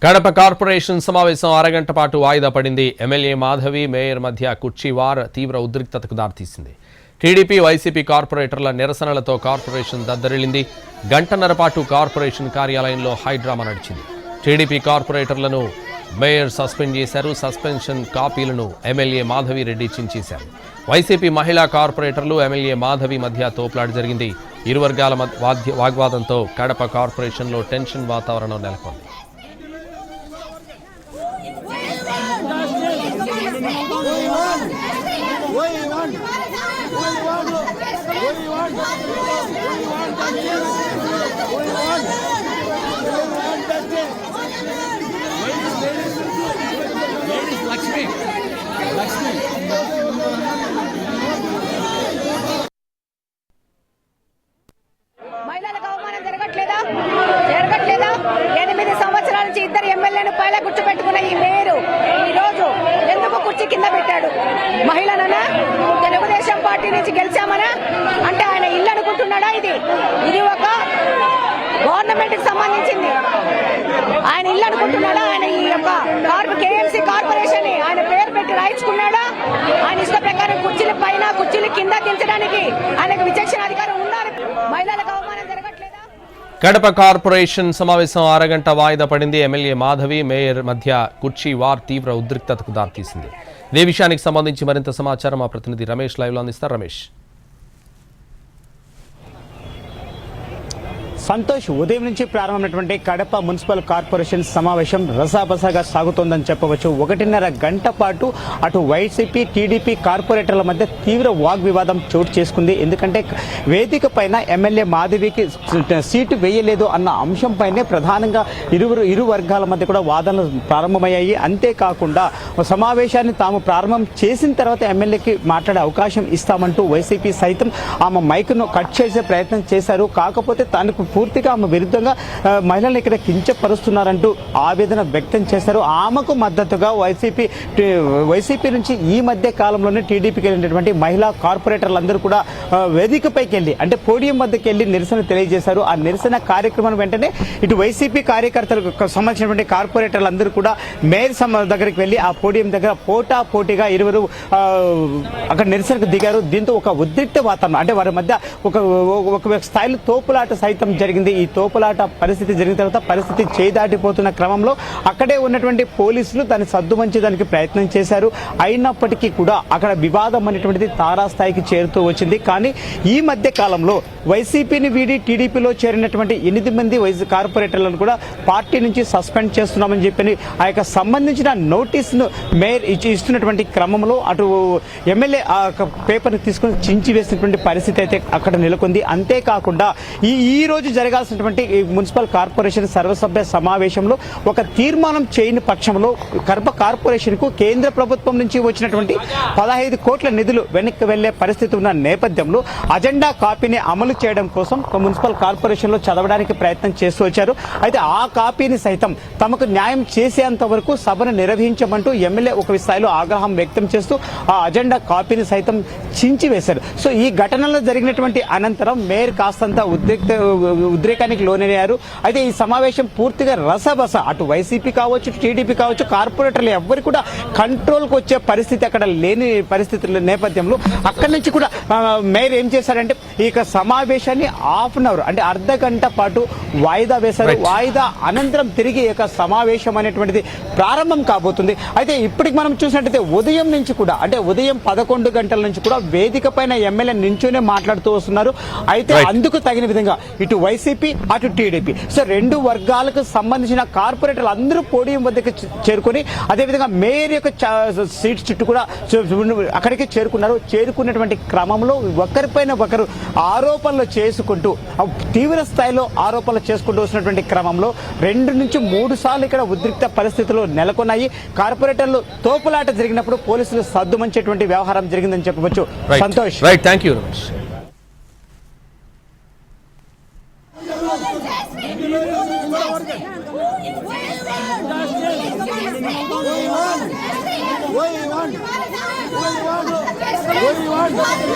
Kadapa corporation సమావేశం అరగంట పాటు వాయిదా పడింది. ఎమ్మెల్యే మాధవి, మేయర్ మధ్య కుర్చీ వార్ తీవ్ర ఉద్రిక్తతకు దారితీసింది. టీడీపీ, వైసీపీ కార్పొరేటర్ల నిరసనలతో కార్పొరేషన్ దద్దరిల్లింది. గంటన్నర పాటు కార్పొరేషన్ కార్యాలయంలో హైడ్రామా నడిచింది. టీడీపీ కార్పొరేటర్లను మేయర్ సస్పెండ్ చేశారు. సస్పెన్షన్ కాపీలను ఎమ్మెల్యే మాధవి రెడ్డి చించేశారు. వైసీపీ మహిళా కార్పొరేటర్లు, ఎమ్మెల్యే మాధవి మధ్య తోపులాట జరిగింది. ఇరు వర్గాల వాగ్వాదంతో కడప కార్పొరేషన్లో టెన్షన్ వాతావరణం నెలకొంది. మహిళలకు అవమానం జరగట్లేదా? 8 సంవత్సరాల నుంచి ఇద్దరు ఎమ్మెల్యేను పైలా కూర్చోబెట్టుకున్న ఈ మేయరు ఈ రోజు ఎందుకు కుర్చీ కింద పెట్టాడు? మహిళనన్నా తెలుగుదేశం పార్టీ నుంచి గెలిచామనా అంటే ఆయన ఇల్లు అనుకుంటున్నాడా? ఇది ఒక గవర్నమెంట్ కి సంబంధించింది. ఆయన ఇల్లు అనుకుంటున్నాడా? ఆయన ఈ యొక్క కేఎంసీ కార్పొరేషన్ ఆయన పేరు పెట్టి రాయించుకున్నాడా? ఆయన ఇష్ట ప్రకారం కుర్చీల పైన కుర్చీలు కింద దించడానికి ఆయనకు విచక్షణ అధికారం ఉన్నారు. మహిళలకు అవమానం జరగట్లేదా? కడప కార్పొరేషన్ సమావేశం అరగంట వాయిదా పడింది. ఎమ్మెల్యే మాధవి, మేయర్ మధ్య కుర్చీ వార్ తీవ్ర ఉద్రిక్తతకు దారితీసింది. ఇదే విషయానికి సంబంధించి మరింత సమాచారం మా ప్రతినిధి రమేష్ లైవ్లో అందిస్తారు. రమేష్. సంతోష్, ఉదయం నుంచి ప్రారంభమైనటువంటి కడప మున్సిపల్ కార్పొరేషన్ సమావేశం రసాబసాగా సాగుతోందని చెప్పవచ్చు. 1.5 గంట పాటు అటు వైసీపీ, టీడీపీ కార్పొరేటర్ల మధ్య తీవ్ర వాగ్వివాదం చోటు చేసుకుంది. ఎందుకంటే వేదిక పైన ఎమ్మెల్యే మాధవికి సీటు వేయలేదు అన్న అంశంపైనే ప్రధానంగా ఇరు వర్గాల మధ్య కూడా వాదనలు ప్రారంభమయ్యాయి. అంతేకాకుండా సమావేశాన్ని తాము ప్రారంభం చేసిన తర్వాత ఎమ్మెల్యేకి మాట్లాడే అవకాశం ఇస్తామంటూ వైసీపీ సైతం ఆమె మైక్ను కట్ చేసే ప్రయత్నం చేశారు. కాకపోతే తనకు పూర్తిగా ఆమె విరుద్ధంగా మహిళలను ఇక్కడ కించపరుస్తున్నారంటూ ఆవేదన వ్యక్తం చేశారు. ఆమెకు మద్దతుగా వైసీపీ నుంచి ఈ మధ్య కాలంలోనే టీడీపీకి వెళ్ళినటువంటి మహిళా కార్పొరేటర్లందరూ కూడా వేదికపైకి వెళ్ళి అంటే పోడియం వద్దకు వెళ్ళి నిరసన తెలియజేశారు. ఆ నిరసన కార్యక్రమం వెంటనే ఇటు వైసీపీ కార్యకర్తలకు సంబంధించినటువంటి కార్పొరేటర్లందరూ కూడా మేయర్ దగ్గరికి వెళ్ళి ఆ పోడియం దగ్గర పోటాపోటీగా ఇరువురు అక్కడ నిరసనకు దిగారు. దీంతో ఒక ఉద్రిక్త వాతావరణం అంటే వారి మధ్య ఒక స్థాయిలో తోపులాట సైతం జరిగింది. ఈ తోపులాట పరిస్థితి జరిగిన తర్వాత పరిస్థితి చేదాటిపోతున్న క్రమంలో అక్కడే ఉన్నటువంటి పోలీసులు దాన్ని సద్దుమంచేదానికి ప్రయత్నం చేశారు. అయినప్పటికీ కూడా అక్కడ వివాదం అనేటువంటిది తారాస్థాయికి చేరుతూ వచ్చింది. కానీ ఈ మధ్య కాలంలో వైసీపీని వీడి టీడీపీలో చేరినటువంటి 8 మంది కార్పొరేటర్లను కూడా పార్టీ నుంచి సస్పెండ్ చేస్తున్నామని చెప్పి ఆ యొక్క సంబంధించిన నోటీసును మేయర్ ఇస్తున్నటువంటి క్రమంలో అటు ఎమ్మెల్యే ఆ పేపర్ని తీసుకుని చించి వేసినటువంటి పరిస్థితి అయితే అక్కడ నెలకొంది. అంతేకాకుండా ఈ రోజు జరగాల్సినటువంటి మున్సిపల్ కార్పొరేషన్ సర్వసభ్య సమావేశంలో ఒక తీర్మానం చేయని పక్షంలో కడప కార్పొరేషన్ కు కేంద్ర ప్రభుత్వం నుంచి వచ్చినటువంటి 15 కోట్ల నిధులు వెనక్కి వెళ్లే పరిస్థితి ఉన్న నేపథ్యంలో అజెండా కాపీని అమలు చేయడం కోసం మున్సిపల్ కార్పొరేషన్ లో చదవడానికి ప్రయత్నం చేస్తూ వచ్చారు. అయితే ఆ కాపీని సైతం తమకు న్యాయం చేసేంత వరకు సభను నిర్వహించమంటూ ఎమ్మెల్యే ఒక స్థాయిలో ఆగ్రహం వ్యక్తం చేస్తూ ఆ అజెండా కాపీని సైతం చించి వేశారు. సో ఈ ఘటనలో జరిగినటువంటి అనంతరం మేయర్ కాస్తంత ఉద్రేకానికి లోనయ్యారు. అయితే ఈ సమావేశం పూర్తిగా రసబస అటు వైసీపీ కావచ్చు, టీడీపీ కావచ్చు, కార్పొరేటర్లు ఎవ్వరు కూడా కంట్రోల్కి వచ్చే పరిస్థితి అక్కడ లేని పరిస్థితుల నేపథ్యంలో అక్కడి నుంచి కూడా మేయర్ ఏం చేశారంటే ఈ సమావేశాన్ని ½ అవర్ అంటే అర్ధ గంట పాటు వాయిదా వేశారు. వాయిదా అనంతరం తిరిగి ఈ సమావేశం అనేటువంటిది ప్రారంభం కాబోతుంది. అయితే ఇప్పటికి మనం చూసినట్టయితే ఉదయం నుంచి కూడా అంటే ఉదయం 11 గంటల నుంచి కూడా వేదిక పైన ఎమ్మెల్యే నించునే మాట్లాడుతూ వస్తున్నారు. అయితే అందుకు తగిన విధంగా ఇటు వైసీపీ అటు టీడీపీ సో 2 వర్గాలకు సంబంధించిన కార్పొరేటర్లు అందరూ పోడియం వద్దకు చేరుకొని అదేవిధంగా మేయర్ యొక్క సీట్ చుట్టూ కూడా అక్కడికి చేరుకున్నారు. చేరుకున్నటువంటి క్రమంలో ఒకరిపైన ఒకరు ఆరోపణలు చేసుకుంటూ తీవ్ర స్థాయిలో ఆరోపణలు చేసుకుంటూ వస్తున్నటువంటి క్రమంలో 2 నుంచి 3 సార్లు ఇక్కడ ఉద్రిక్త పరిస్థితులు నెలకొన్నాయి. కార్పొరేటర్లు తోపులాట జరిగినప్పుడు పోలీసులు సద్దుమంచేటువంటి వ్యవహారం జరిగిందని చెప్పవచ్చు. Santosh. Thank you Ramesh. What do you want?